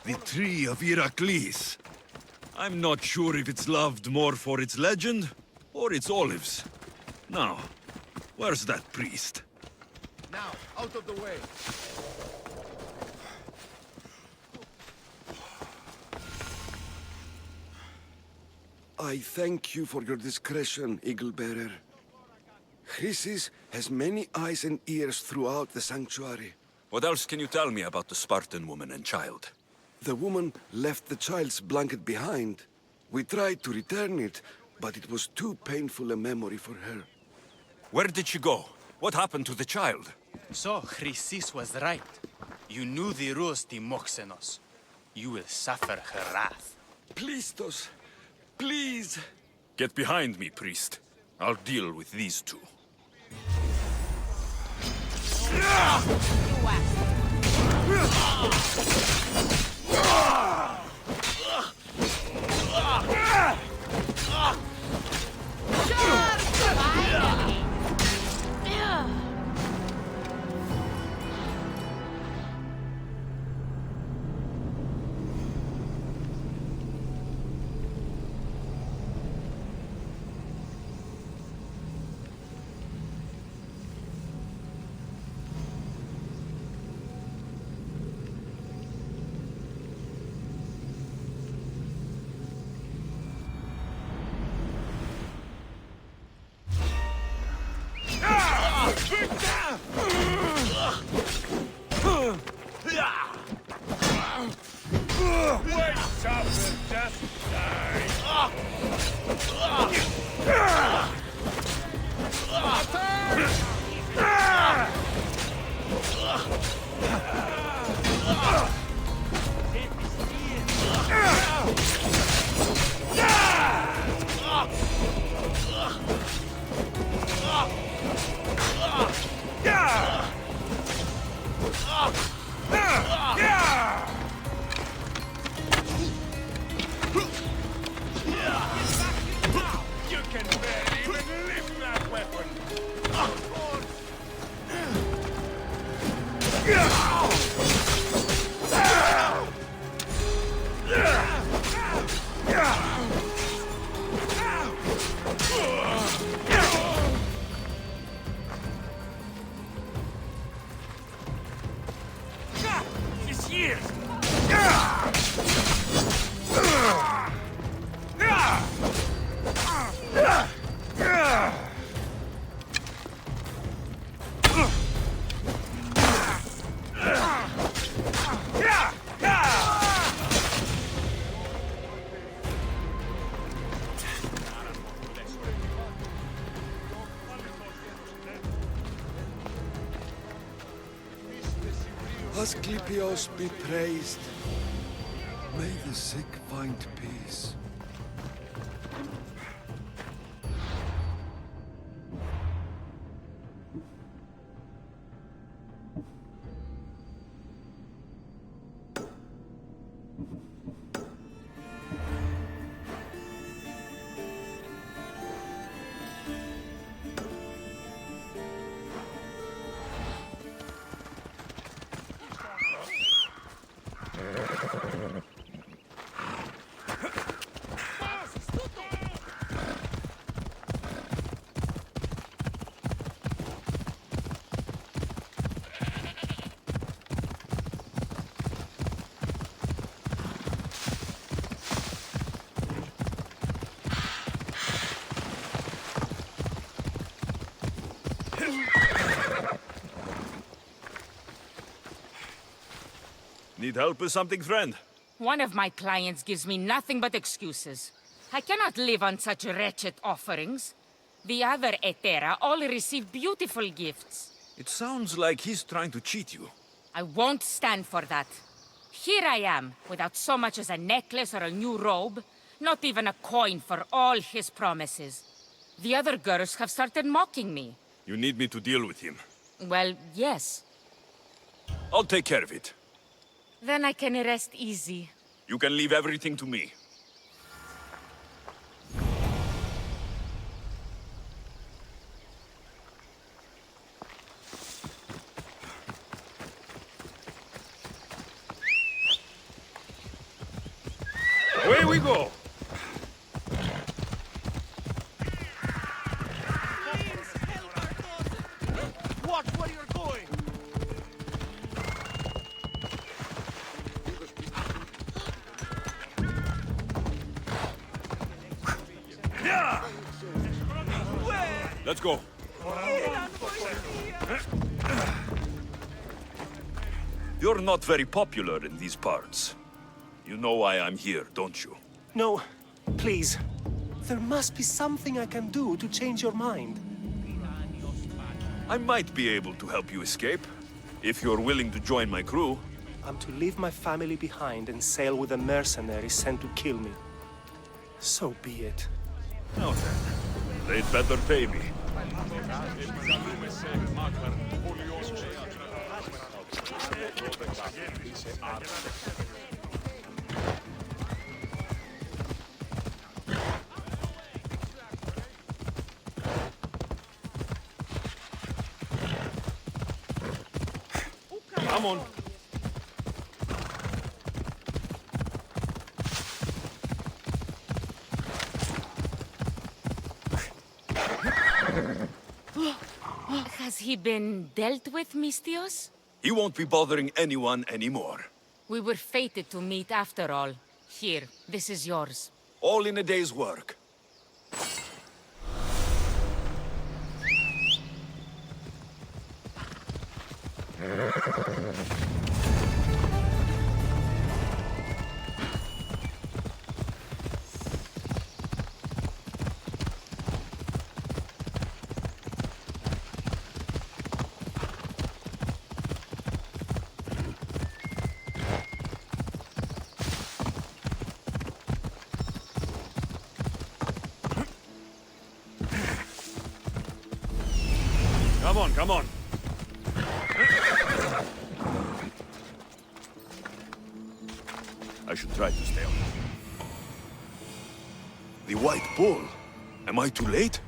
The Tree of Heracles. I'm not sure if it's loved more for its legend, or its olives. Now, where's that priest? Now, out of the way! I thank you for your discretion, Eagle-bearer. Chrysis has many eyes and ears throughout the sanctuary. What else can you tell me about the Spartan woman and child? The woman left the child's blanket behind. We tried to return it, but it was too painful a memory for her. Where did she go? What happened to the child? So, Chrysis was right. You knew the rules, Timoxenos. You will suffer her wrath. Plistos, please! Get behind me, priest. I'll deal with these two. Asclepios be praised. May the sick find peace. Need help with something, friend? One of my clients gives me nothing but excuses. I cannot live on such wretched offerings. The other Etera all receive beautiful gifts. It sounds like he's trying to cheat you. I won't stand for that. Here I am, without so much as a necklace or a new robe. Not even a coin for all his promises. The other girls have started mocking me. You need me to deal with him. Well, yes. I'll take care of it. Then I can rest easy. You can leave everything to me. we go! Watch where you're going! Let's go. You're not very popular in these parts. You know why I'm here, don't you? No, please. There must be something I can do to change your mind. I might be able to help you escape, if you're willing to join my crew. I'm to leave my family behind and sail with a mercenary sent to kill me. So be it. Now then, they'd better pay me. Come on. Has he been dealt with, Mistios? He won't be bothering anyone anymore. We were fated to meet after all. Here, this is yours. All in a day's work. Come on, come on. I should try to stay on. The White Bull. Am I too late?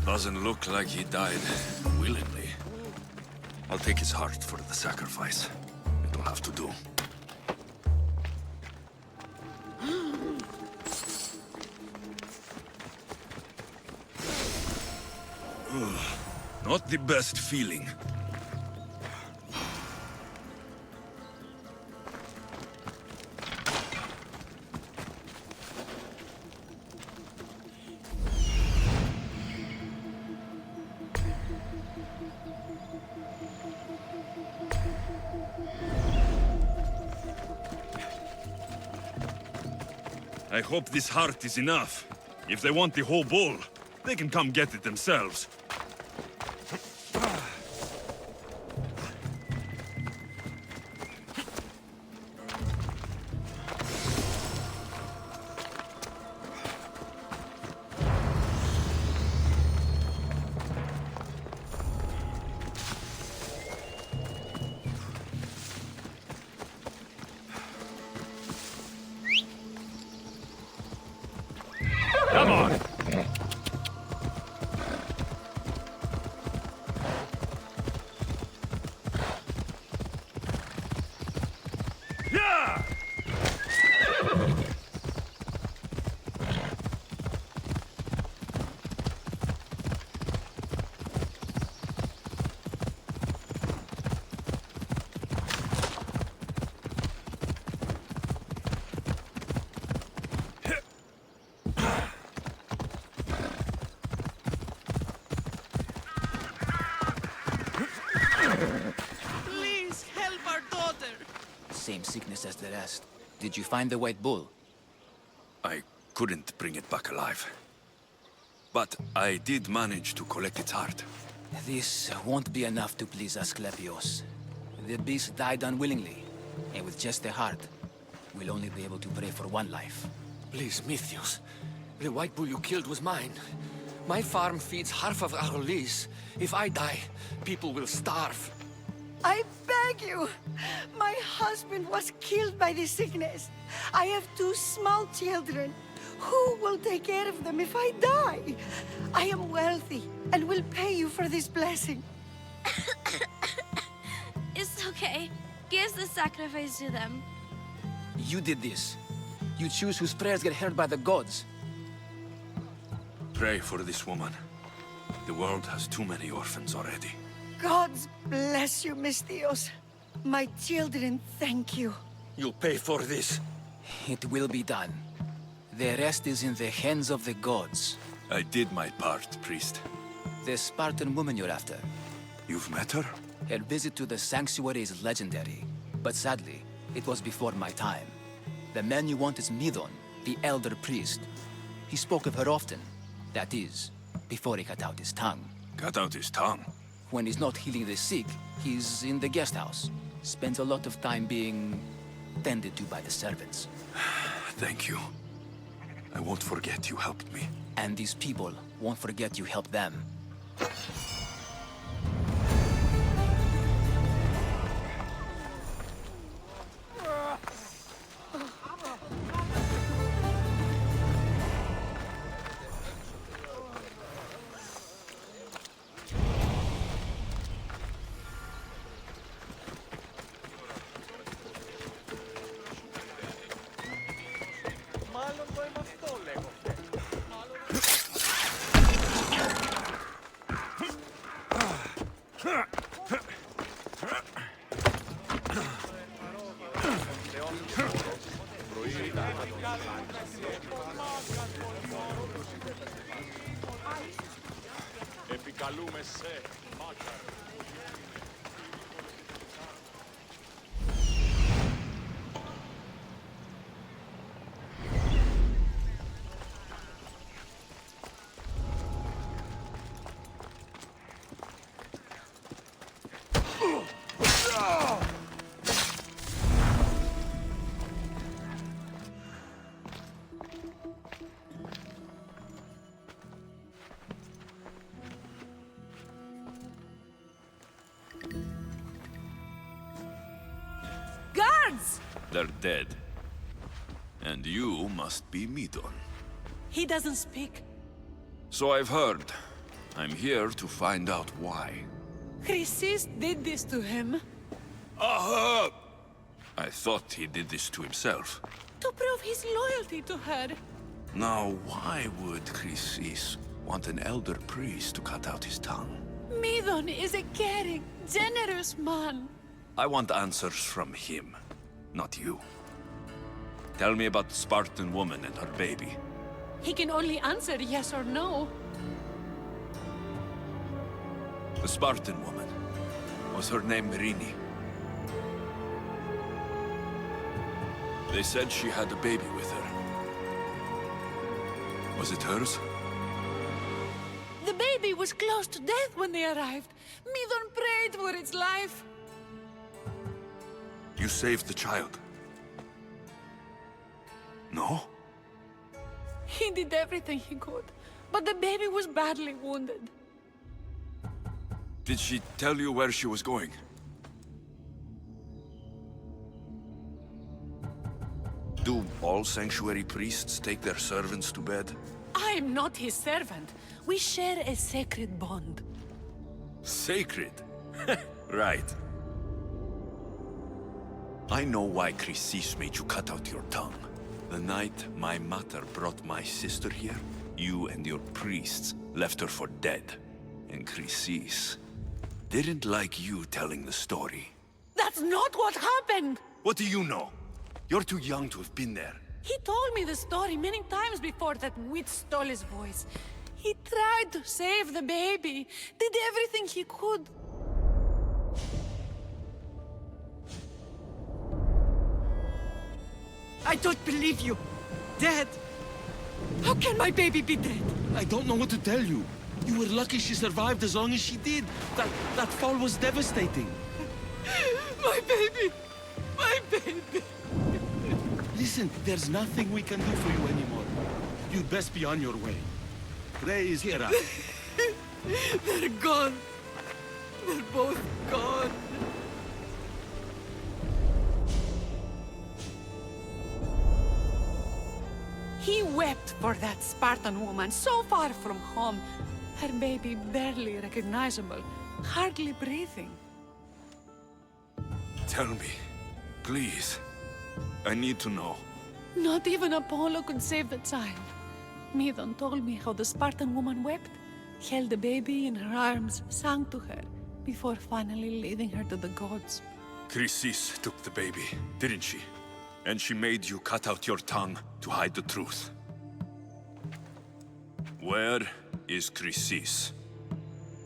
Doesn't look like he died willingly. I'll take his heart for the sacrifice. It'll have to do. Not the best feeling. I hope this heart is enough. If they want the whole bull, they can come get it themselves. Come on! Yeah! Please help our daughter. Same sickness as the rest. Did you find the white bull? I couldn't bring it back alive. But I did manage to collect its heart. This won't be enough to please Asclepios. The beast died unwillingly, and with just the heart, we'll only be able to pray for one life. Please, Mythios. The white bull you killed was mine. My farm feeds half of Argolis. If I die, people will starve. I beg you! My husband was killed by this sickness. I have 2 small children. Who will take care of them if I die? I am wealthy and will pay you for this blessing. It's okay. Give the sacrifice to them. You did this. You choose whose prayers get heard by the gods. Pray for this woman. The world has too many orphans already. Gods bless you, Mystios. My children thank you. You'll pay for this. It will be done. The rest is in the hands of the gods. I did my part, priest. The Spartan woman you're after. You've met her? Her visit to the sanctuary is legendary, but sadly, it was before my time. The man you want is Midon, the elder priest. He spoke of her often. That is, before he cut out his tongue. Cut out his tongue? When he's not healing the sick, he's in the guest house. Spends a lot of time being tended to by the servants. Thank you. I won't forget you helped me. And these people won't forget you helped them. Μάλλον το εμαστό, λέγω. Επικαλούμε σε μάκαρ. They're dead. And you must be Midon. He doesn't speak. So I've heard. I'm here to find out why. Chrysis did this to him. Aha! I thought he did this to himself. To prove his loyalty to her. Now, why would Chrysis want an elder priest to cut out his tongue? Midon is a caring, generous man. I want answers from him, not you. Tell me about the Spartan woman and her baby. He can only answer yes or no. The Spartan woman. Was her name Merini? They said she had a baby with her. Was it hers? The baby was close to death when they arrived. Midon prayed for its life. You saved the child. No? He did everything he could, but the baby was badly wounded. Did she tell you where she was going? Do all sanctuary priests take their servants to bed? I am not his servant. We share a sacred bond. Sacred? Right. I know why Chrysis made you cut out your tongue. The night my mater brought my sister here, you and your priests left her for dead. And Chrysis didn't like you telling the story. That's not what happened! What do you know? You're too young to have been there. He told me the story many times before that witch stole his voice. He tried to save the baby, did everything he could. I don't believe you. Dead. How can my baby be dead? I don't know what to tell you. You were lucky she survived as long as she did. That fall was devastating. My baby! My baby! Listen, there's nothing we can do for you anymore. You'd best be on your way. Gray is here. They're gone. They're both gone. He wept for that Spartan woman so far from home. Her baby barely recognizable, hardly breathing. Tell me, please. I need to know. Not even Apollo could save the child. Midon told me how the Spartan woman wept, held the baby in her arms, sang to her, before finally leading her to the gods. Chrysis took the baby, didn't she? And she made you cut out your tongue to hide the truth. Where is Chrysis?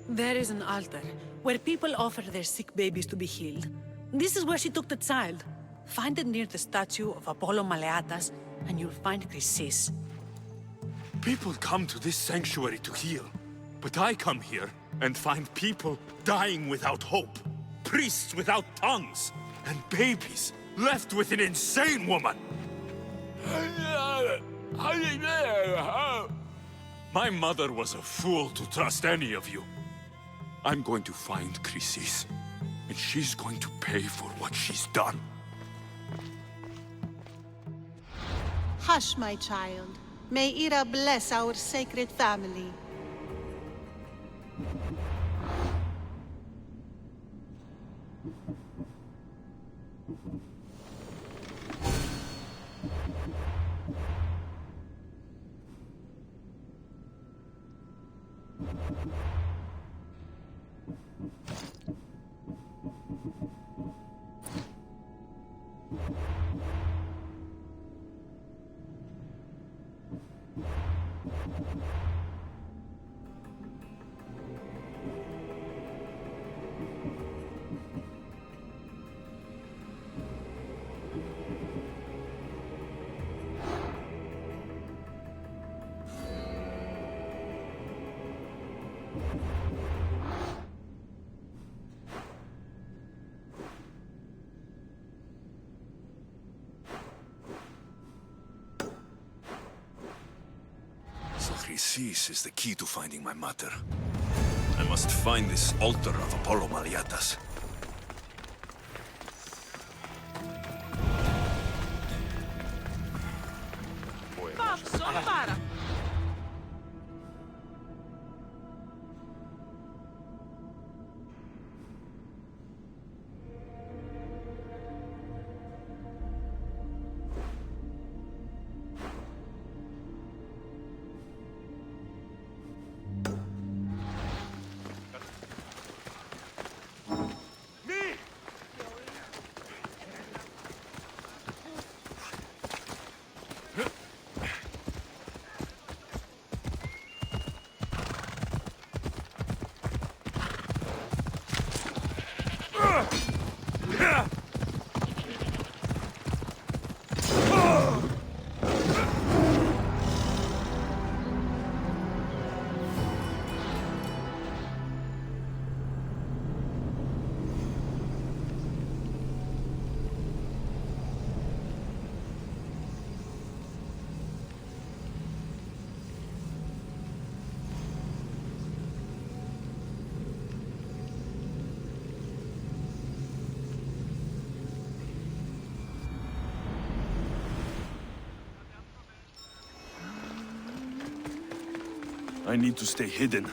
There is an altar, where people offer their sick babies to be healed. This is where she took the child. Find it near the statue of Apollo Maleatas, and you'll find Chrysis. People come to this sanctuary to heal. But I come here and find people dying without hope. Priests without tongues. And babies left with an insane woman. My mother was a fool to trust any of you. I'm going to find Chrysis, and she's going to pay for what she's done. Hush, my child. May Ira bless our sacred family. So Chrysis is the key to finding my mater. I must find this altar of Apollo Maleatas. Σοπάρα. I need to stay hidden.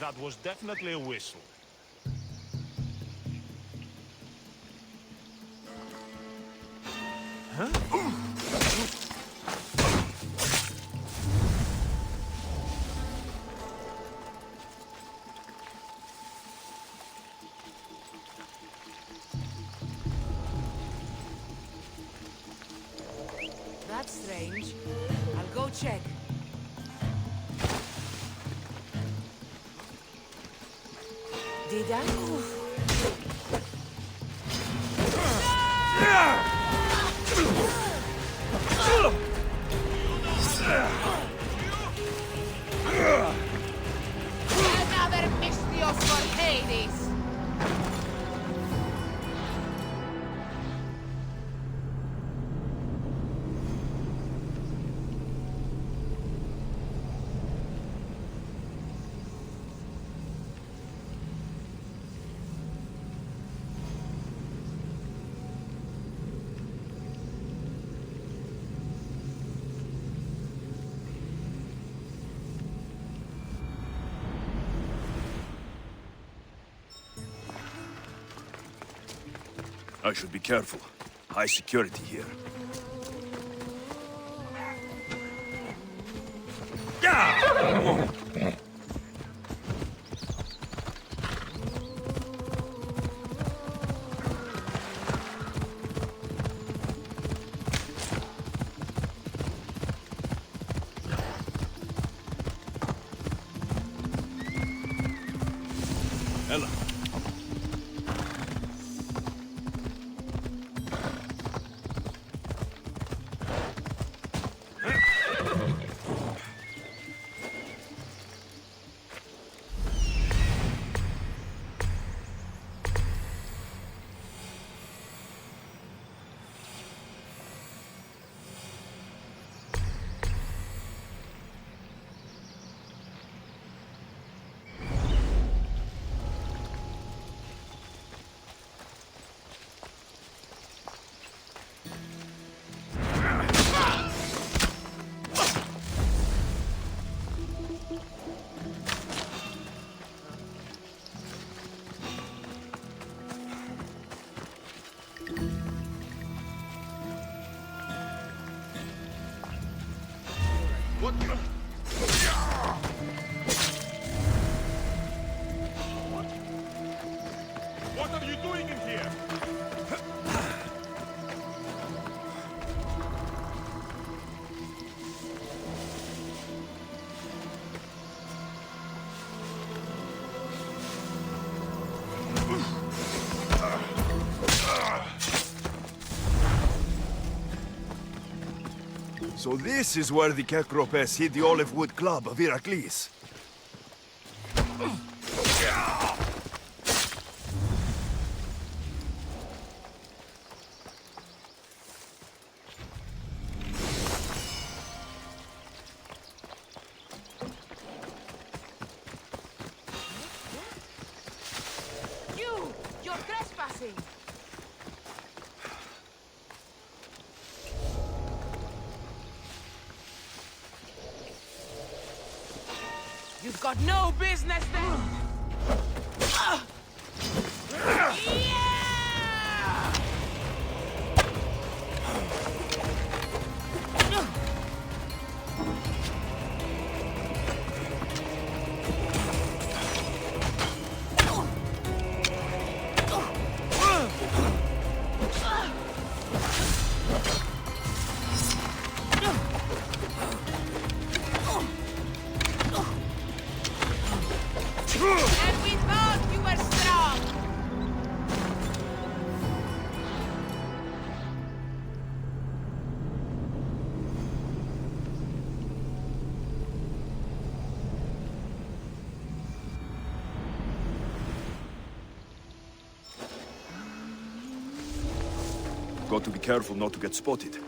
That was definitely a whistle. That's strange. I'll go check. Did I move? Another Mystios for Hades! I should be careful. High security here. Ella. What are you doing in here? So this is where the Kekropes hid the olive wood club of Heracles. You're trespassing! You've got no business there! And we thought you were strong! Got to be careful not to get spotted.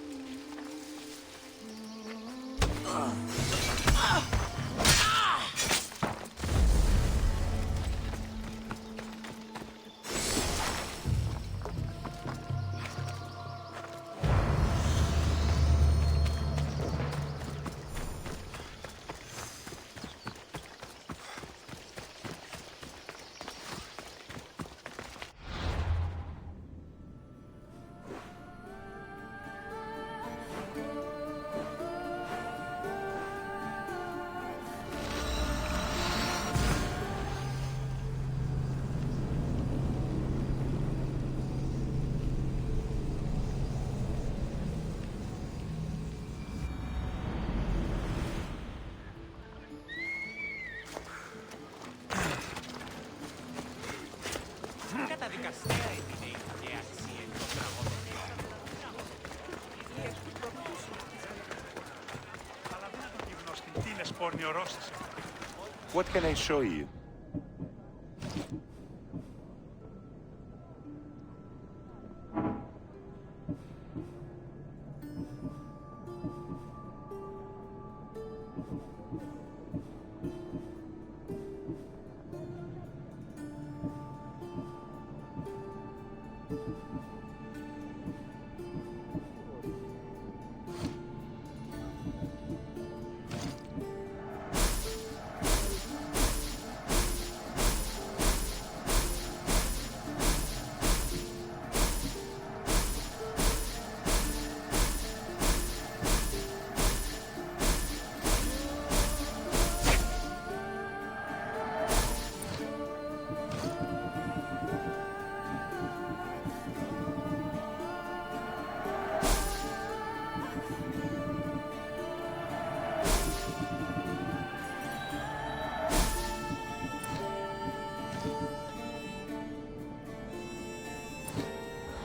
What can I show you?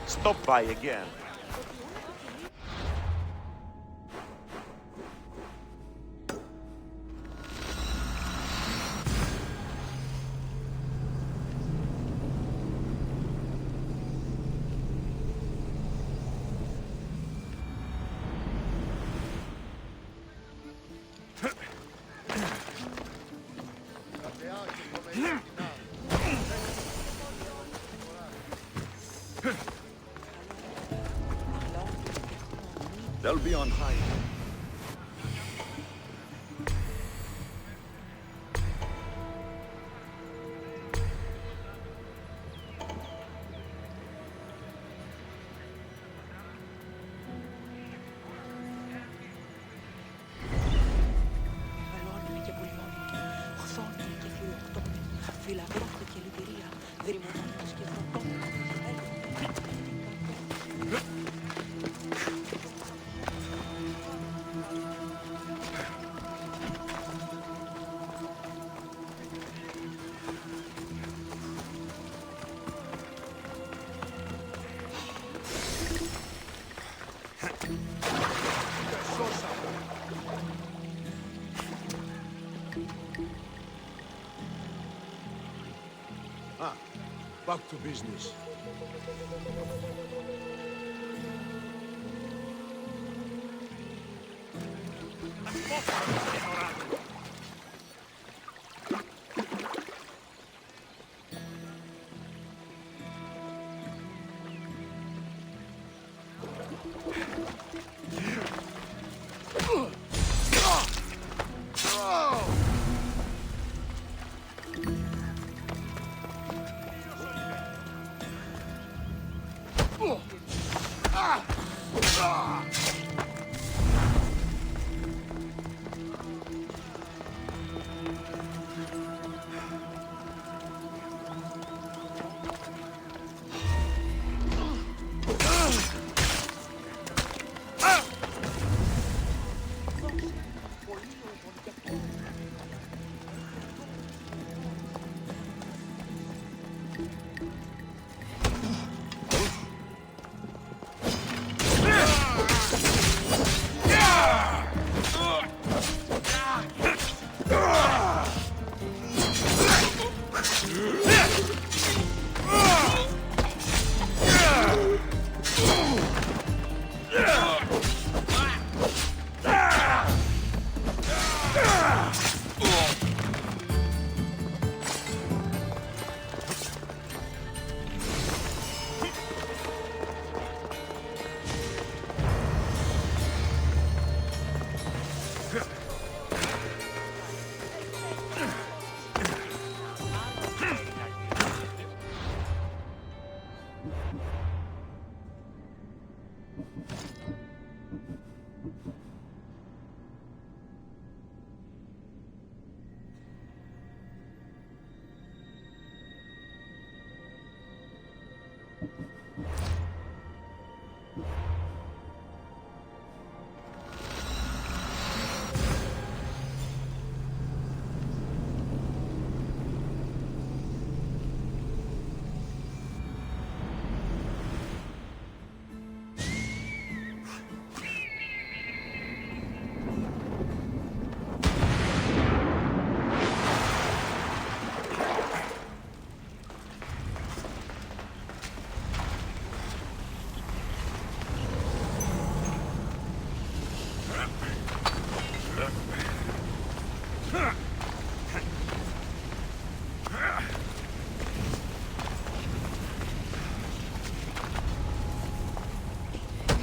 Stop by again. They'll be on high. Back to business.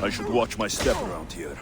I should watch my step around here.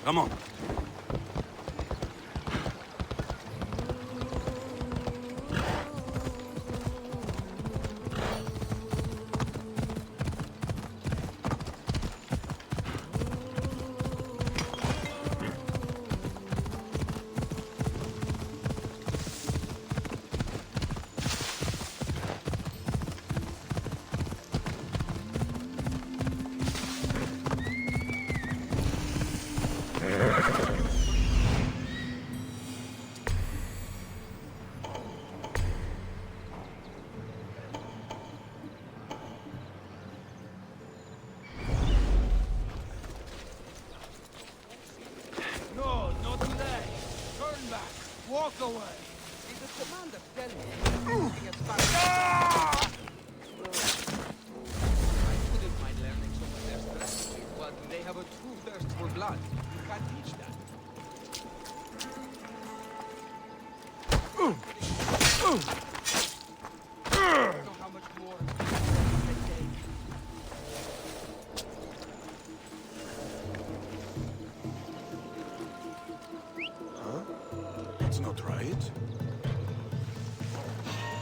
Come on. No, not today. Turn back. Walk away. If the commander understand me. Looking at Sparta. I wouldn't mind learning some of their strategies, but they have a true thirst for blood. You can't teach that. I don't know how much more I can take. It's not right.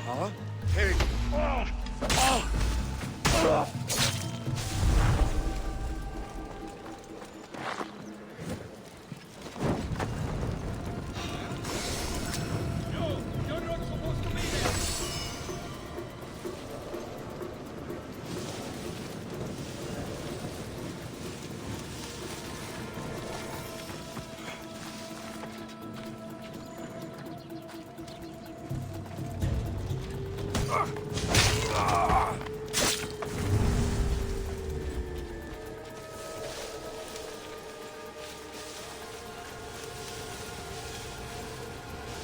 Huh? Hey!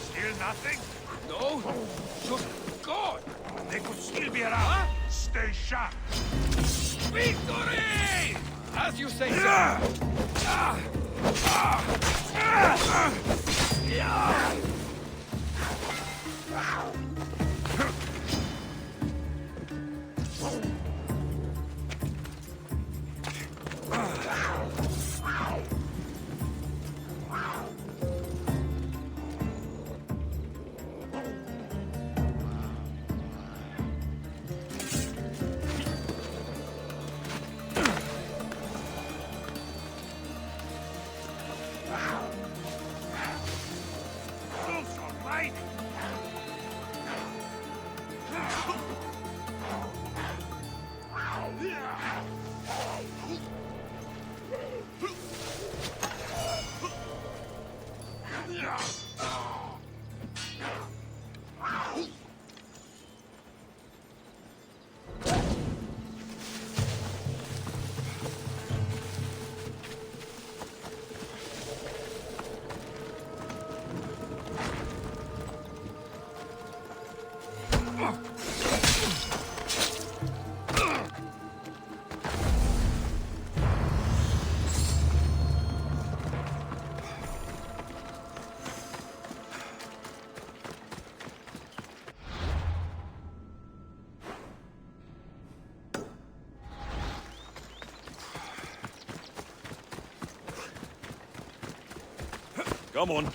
Still nothing? No. Just God. They could still be around. Stay sharp. Victory! As you say, sir. Come on.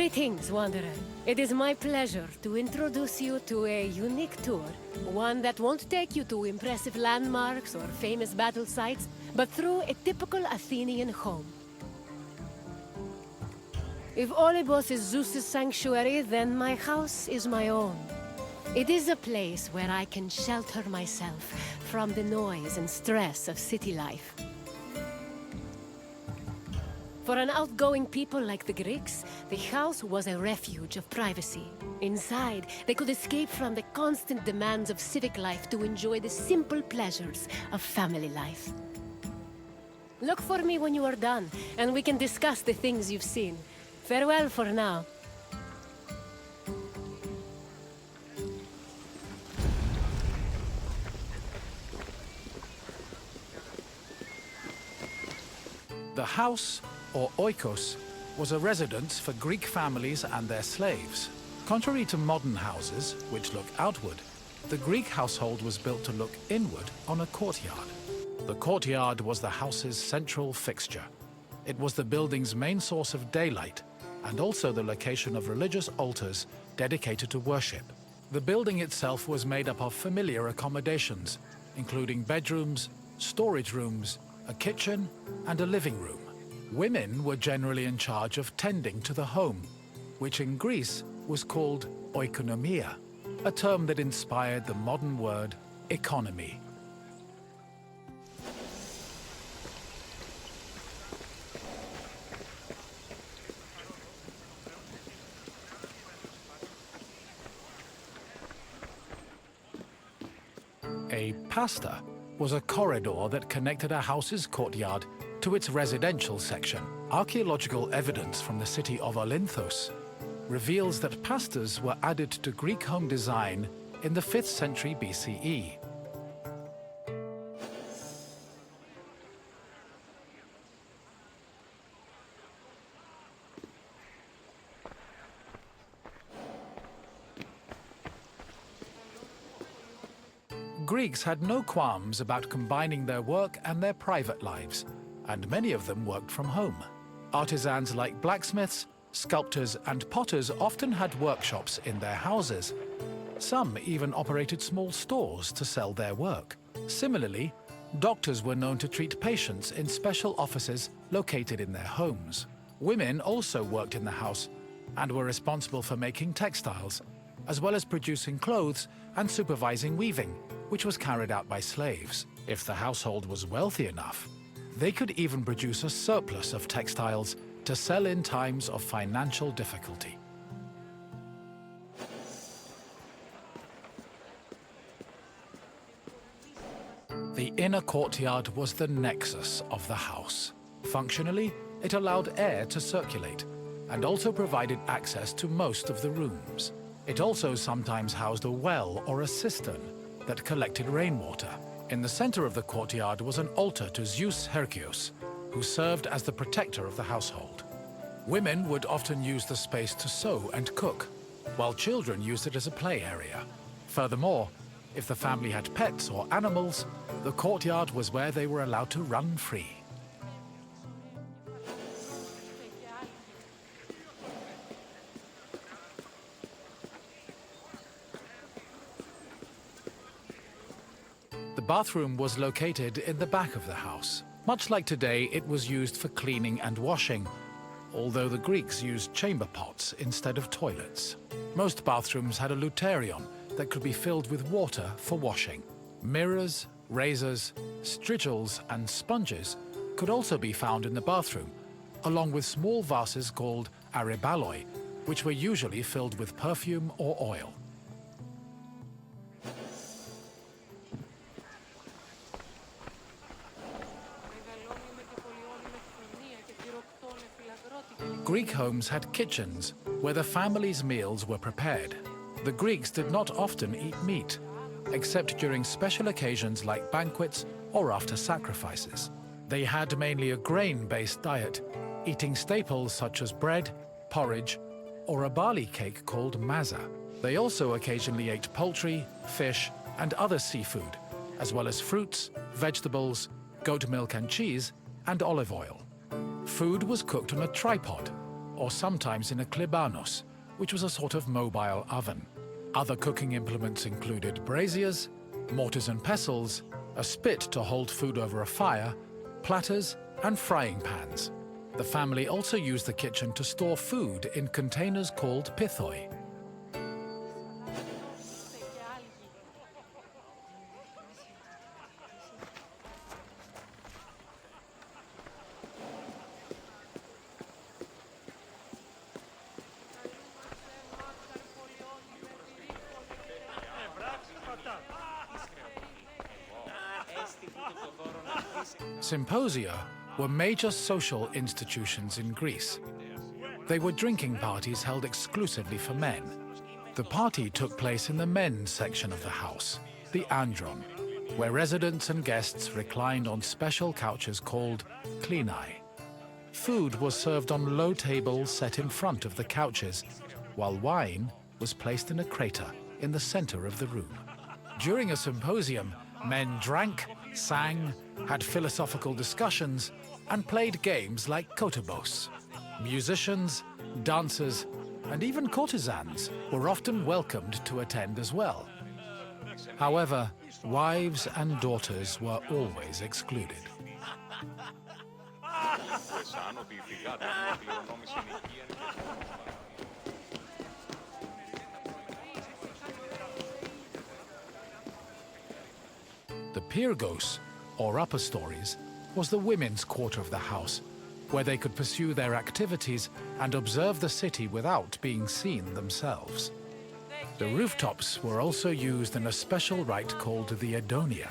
Greetings, Wanderer. It is my pleasure to introduce you to a unique tour. One that won't take you to impressive landmarks or famous battle sites, but through a typical Athenian home. If Olympus is Zeus's sanctuary, then my house is my own. It is a place where I can shelter myself from the noise and stress of city life. For an outgoing people like the Greeks, the house was a refuge of privacy. Inside, they could escape from the constant demands of civic life to enjoy the simple pleasures of family life. Look for me when you are done, and we can discuss the things you've seen. Farewell for now. The house, or oikos, was a residence for Greek families and their slaves. Contrary to modern houses, which look outward, the Greek household was built to look inward on a courtyard. The courtyard was the house's central fixture. It was the building's main source of daylight, and also the location of religious altars dedicated to worship. The building itself was made up of familiar accommodations, including bedrooms, storage rooms, a kitchen, and a living room. Women were generally in charge of tending to the home, which in Greece was called oikonomia, a term that inspired the modern word economy. A pasta was a corridor that connected a house's courtyard to its residential section. Archaeological evidence from the city of Olynthos reveals that pastas were added to Greek home design in the 5th century BCE. Greeks had no qualms about combining their work and their private lives, and many of them worked from home. Artisans like blacksmiths, sculptors, and potters often had workshops in their houses. Some even operated small stores to sell their work. Similarly, doctors were known to treat patients in special offices located in their homes. Women also worked in the house and were responsible for making textiles, as well as producing clothes and supervising weaving, which was carried out by slaves. If the household was wealthy enough, they could even produce a surplus of textiles to sell in times of financial difficulty. The inner courtyard was the nexus of the house. Functionally, it allowed air to circulate and also provided access to most of the rooms. It also sometimes housed a well or a cistern that collected rainwater. In the center of the courtyard was an altar to Zeus Hercules, who served as the protector of the household. Women would often use the space to sew and cook, while children used it as a play area. Furthermore, if the family had pets or animals, the courtyard was where they were allowed to run free. The bathroom was located in the back of the house. Much like today, it was used for cleaning and washing, although the Greeks used chamber pots instead of toilets. Most bathrooms had a luterion that could be filled with water for washing. Mirrors, razors, strigils, and sponges could also be found in the bathroom, along with small vases called arebaloi, which were usually filled with perfume or oil. Greek homes had kitchens where the family's meals were prepared. The Greeks did not often eat meat, except during special occasions like banquets or after sacrifices. They had mainly a grain-based diet, eating staples such as bread, porridge, or a barley cake called maza. They also occasionally ate poultry, fish, and other seafood, as well as fruits, vegetables, goat milk and cheese, and olive oil. Food was cooked on a tripod, or sometimes in a klibanos, which was a sort of mobile oven. Other cooking implements included braziers, mortars and pestles, a spit to hold food over a fire, platters, and frying pans. The family also used the kitchen to store food in containers called pithoi. Symposia were major social institutions in Greece. They were drinking parties held exclusively for men. The party took place in the men's section of the house, the andron, where residents and guests reclined on special couches called klinai. Food was served on low tables set in front of the couches, while wine was placed in a crater in the center of the room. During a symposium, men drank, sang, had philosophical discussions, and played games like kotobos. Musicians, dancers, and even courtesans were often welcomed to attend as well. However, wives and daughters were always excluded. The Pyrgos, or upper stories, was the women's quarter of the house, where they could pursue their activities and observe the city without being seen themselves. The rooftops were also used in a special rite called the Adonia,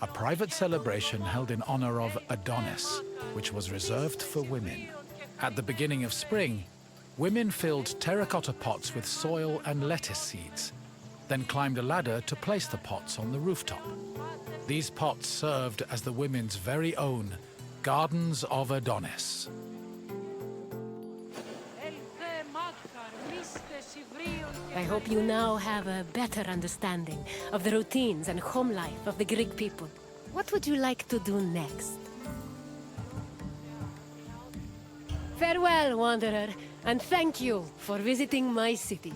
a private celebration held in honor of Adonis, which was reserved for women. At the beginning of spring, women filled terracotta pots with soil and lettuce seeds, then climbed a ladder to place the pots on the rooftop. These pots served as the women's very own Gardens of Adonis. I hope you now have a better understanding of the routines and home life of the Greek people. What would you like to do next? Farewell, wanderer, and thank you for visiting my city.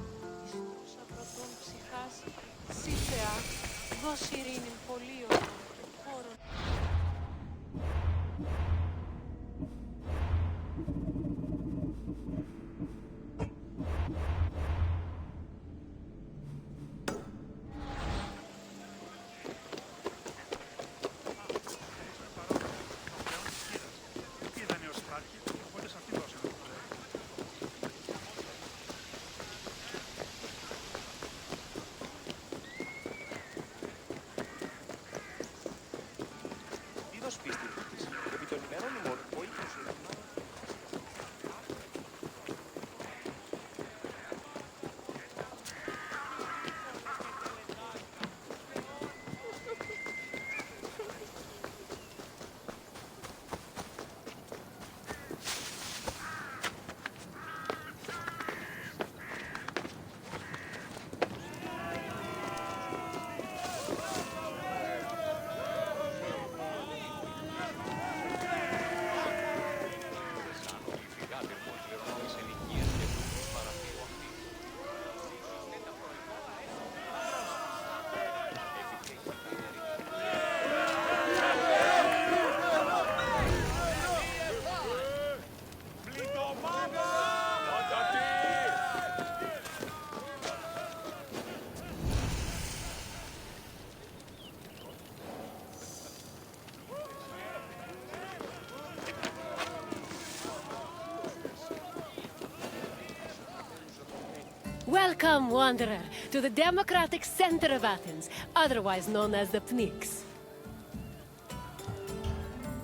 Welcome, wanderer, to the democratic center of Athens, otherwise known as the Pnyx.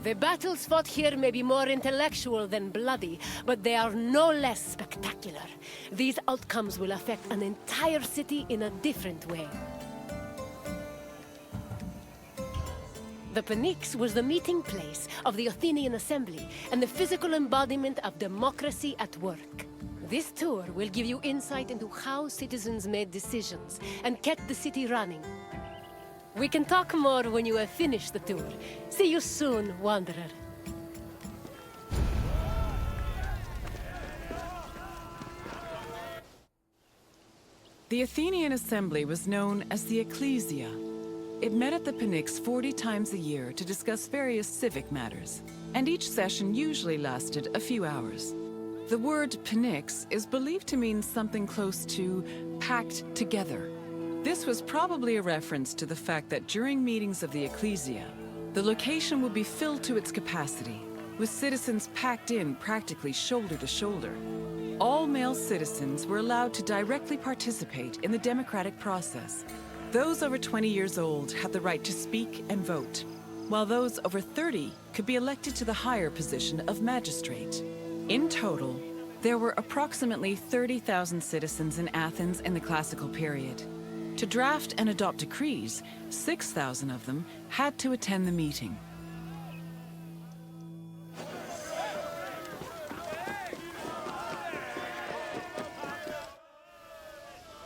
The battles fought here may be more intellectual than bloody, but they are no less spectacular. These outcomes will affect an entire city in a different way. The Pnyx was the meeting place of the Athenian assembly and the physical embodiment of democracy at work. This tour will give you insight into how citizens made decisions and kept the city running. We can talk more when you have finished the tour. See you soon, wanderer. The Athenian assembly was known as the Ecclesia. It met at the Pnyx 40 times a year to discuss various civic matters, and each session usually lasted a few hours. The word Pnyx is believed to mean something close to packed together. This was probably a reference to the fact that during meetings of the Ecclesia, the location would be filled to its capacity, with citizens packed in practically shoulder to shoulder. All male citizens were allowed to directly participate in the democratic process. Those over 20 years old had the right to speak and vote, while those over 30 could be elected to the higher position of magistrate. In total, there were approximately 30,000 citizens in Athens in the classical period. To draft and adopt decrees, 6,000 of them had to attend the meeting.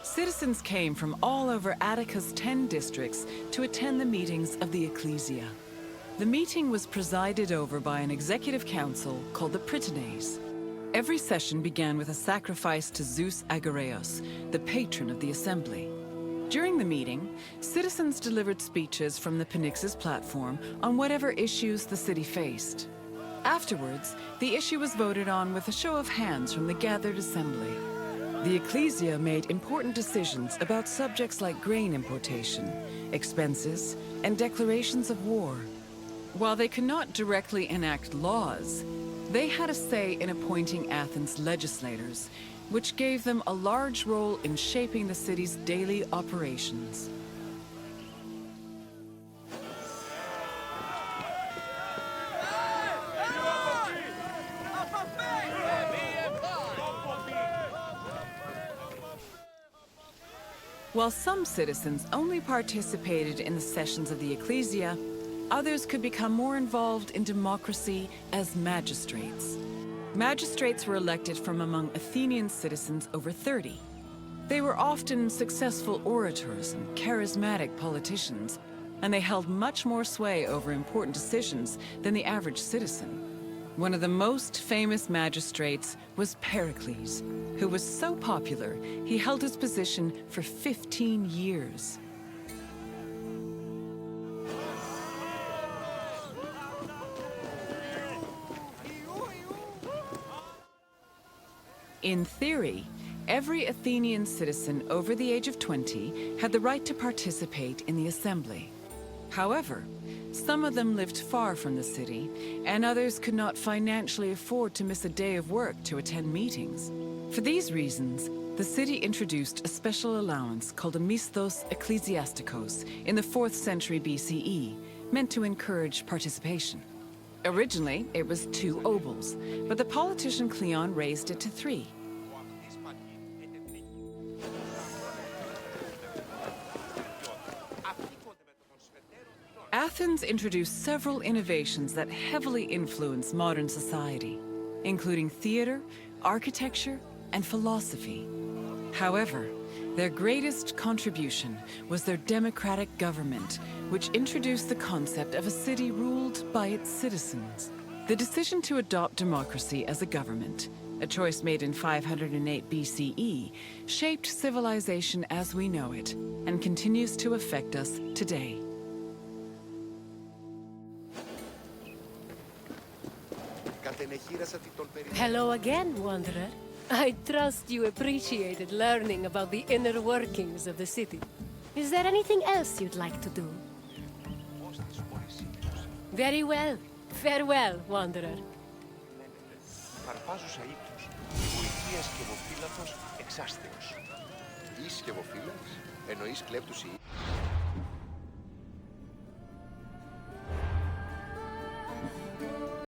Citizens came from all over Attica's 10 districts to attend the meetings of the Ecclesia. The meeting was presided over by an executive council called the Prytanes. Every session began with a sacrifice to Zeus Agoreos, the patron of the assembly. During the meeting, citizens delivered speeches from the Pnyx's platform on whatever issues the city faced. Afterwards, the issue was voted on with a show of hands from the gathered assembly. The Ecclesia made important decisions about subjects like grain importation, expenses, and declarations of war. While they could not directly enact laws, they had a say in appointing Athens' legislators, which gave them a large role in shaping the city's daily operations. While some citizens only participated in the sessions of the Ecclesia, others could become more involved in democracy as magistrates. Magistrates were elected from among Athenian citizens over 30. They were often successful orators and charismatic politicians, and they held much more sway over important decisions than the average citizen. One of the most famous magistrates was Pericles, who was so popular he held his position for 15 years. In theory, every Athenian citizen over the age of 20 had the right to participate in the assembly. However, some of them lived far from the city, and others could not financially afford to miss a day of work to attend meetings. For these reasons, the city introduced a special allowance called a misthos ecclesiastikos in the 4th century BCE, meant to encourage participation. Originally, it was 2 obols, but the politician Cleon raised it to 3. Athens introduced several innovations that heavily influenced modern society, including theater, architecture, and philosophy. However, their greatest contribution was their democratic government, which introduced the concept of a city ruled by its citizens. The decision to adopt democracy as a government, a choice made in 508 BCE, shaped civilization as we know it, and continues to affect us today. Hello again, Wanderer. I trust you appreciated learning about the inner workings of the city. Is there anything else you'd like to do? Very well. Farewell, Wanderer. Παρπάζουσα ύπνος, βοηθεία σκευοφύλακος εξάστεως. Ή σκευοφύλαξ, εννοείς κλέπτους ή...